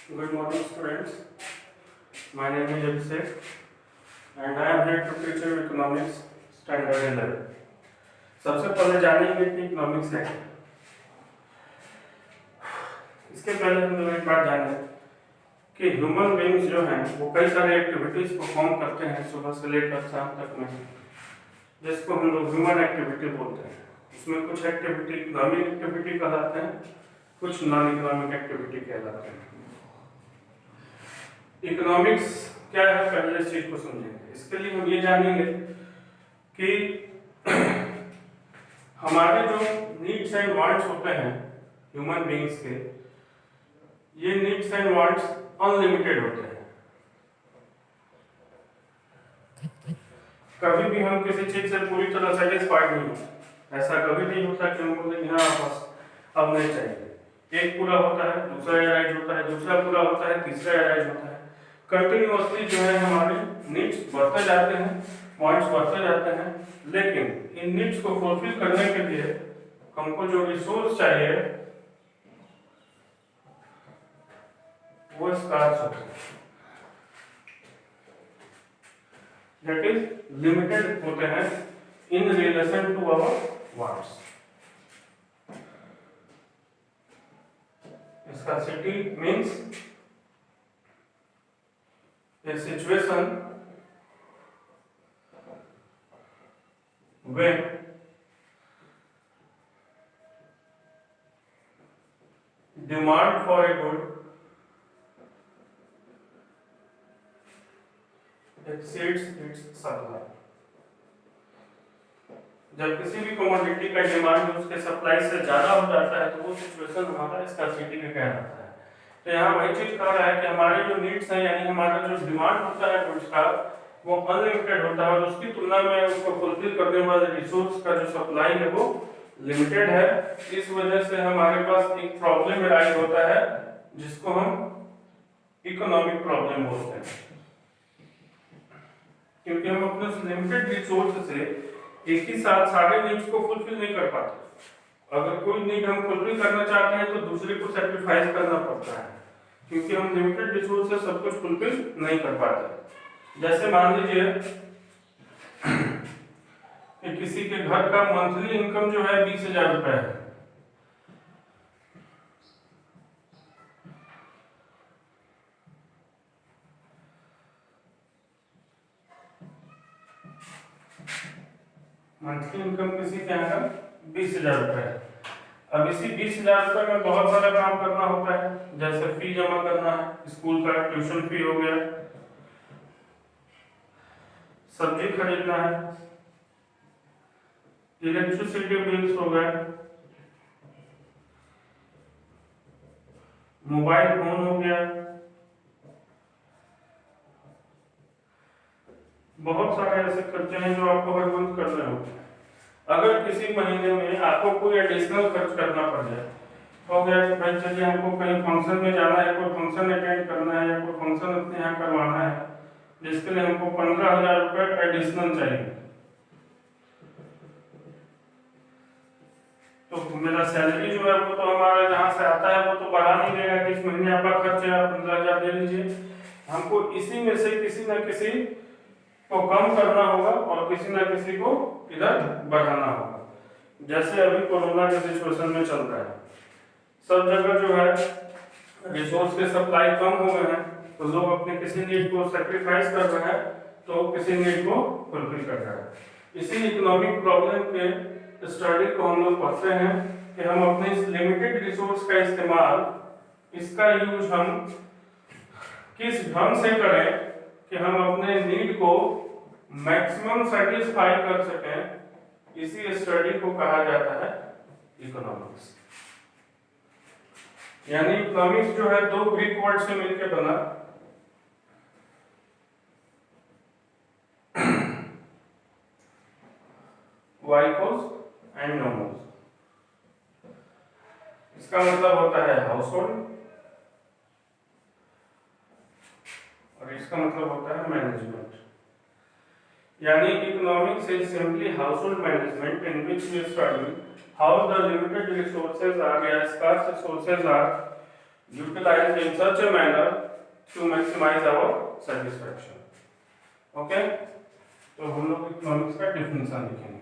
Good morning, students. My name is Abhishek, and I am here to teach you economics standard 11. सबसे पहले जानेंगे कि economics है क्या। इसके पहले हम लोग एक बात जाने कि ह्यूमन बीइंग्स जो हैं वो कई सारे एक्टिविटीज परफॉर्म करते हैं सुबह से लेकर शाम तक में, जिसको हम लोग ह्यूमन एक्टिविटी बोलते हैं। इसमें कुछ एक्टिविटी इकोनॉमिक एक्टिविटी कहलाते हैं, कुछ नॉन इकोनॉमिक एक्टिविटी कहलाते हैं। इकोनॉमिक्स क्या है, पहले इस चीज को समझेंगे। इसके लिए हम ये जानेंगे कि हमारे जो नीड्स एंड वांट्स होते हैं ह्यूमन बीइंग्स के, ये नीड्स एंड वांट्स अनलिमिटेड होते हैं। कभी भी हम किसी चीज से पूरी तरह सेटिस्फाइड नहीं होते। ऐसा कभी नहीं होता कि हम बोले कि हाँ बस अब नहीं चाहिए। एक पूरा होता है, दूसरा एराइज होता है, दूसरा पूरा होता है, तीसरा एराइज होता है। कंटिन्यूअसली जो है हमारे नीड्स बढ़ते जाते हैं, वांट्स बढ़ते जाते हैं, लेकिन इन नीड्स को फुलफिल करने के लिए हमको जो रिसोर्स चाहिए वो स्कार्स होते हैं, दैट इज लिमिटेड होते हैं in relation to our wants. Scarcity means a situation when demand for a good exceeds its supply। जब किसी भी कमोडिटी का डिमांड उसके सप्लाई से ज्यादा हो जाता है तो वो सिचुएशन हमारा स्कार्सिटी में कहलाता है। तो यहाँ वही चीज कह रहा है कि हमारे जो नीड्स हैं, यानी हमारा जो डिमांड होता है गुड्स का, वो अनलिमिटेड होता है और उसकी तुलना में उसको फुलफिल करने वाले रिसोर्स का जो सप्लाई है वो लिमिटेड है। इस वजह से हमारे पास एक प्रॉब्लम अराइज होता है जिसको हम इकोनॉमिक प्रॉब्लम बोलते हैं, क्योंकि हम अपने लिमिटेड रिसोर्स से एक ही साथ सारे नीड्स को फुलफिल नहीं कर पाते। अगर कोई नीड हम फुलफिल करना चाहते हैं तो दूसरे को सैक्रिफाइस करना पड़ता है, क्योंकि हम लिमिटेड रिसोर्स से सब कुछ फुलफिल नहीं कर पाते। जैसे मान लीजिए कि किसी के घर का मंथली इनकम जो है 20,000 रुपए है, मंथली इनकम किसी के यहाँ 20,000 रुपए है। अब इसी 20,000 रुपए में बहुत सारा काम करना होता है, जैसे फी जमा करना है, स्कूल का ट्यूशन फी हो गया, सब्जी खरीदना है, इलेक्ट्रिसिटी बिल्स हो गए, मोबाइल फोन हो गया, बहुत सारे ऐसे खर्चे हैं जो आपको हर मंथ करने होते हैं। अगर किसी महीने में आपको कोई एडिशनल खर्च करना पड़ जाए, हो गया कि भाई चलिए हमको कहीं फंक्शन में जाना है, कोई फंक्शन अटेंड करना है या कोई फंक्शन अपने यहाँ करवाना है, जिसके लिए हमको 15,000 रुपए एडिशनल चाहिए, तो मेरा सैलरी जो है वो तो हमारा जहाँ से आता है वो तो बढ़ा नहीं देगा कि इस महीने आपका खर्च है आप 15,000 दे लीजिए। हमको इसी में से किसी न किसी को कम करना होगा और किसी न किसी को इधर बढ़ाना होगा। जैसे अभी कोरोना के सिचुएशन में चल रहा है, सब जगह जो है रिसोर्स के सप्लाई कम हो गए हैं, तो लोग अपने किसी नीड को सैक्रिफाइस कर रहे हैं तो किसी नीड को फुलफिल कर रहे हैं। इसी इकोनॉमिक प्रॉब्लम के स्टडी को हम लोग पढ़ते हैं कि हम अपने इस लिमिटेड रिसोर्स का इस्तेमाल, इसका यूज हम किस ढंग से करें कि हम अपने नीड को मैक्सिमम सेटिस्फाई कर सकें। इसी स्टडी को कहा जाता है इकोनॉमिक्स। यानी इकोनॉमिक्स जो है दो ग्रीक वर्ड से मिलकर बना, वाइकोस एंड नोमोस। इसका मतलब होता है हाउस होल्ड और इसका मतलब होता है मैनेजमेंट। यानी economics is simply household management in which we study how the limited resources are, scarce resources are utilized in such a manner to maximize our satisfaction. Okay, तो हम लोग इकोनॉमिक्स का डेफिनेशन लिखेंगे।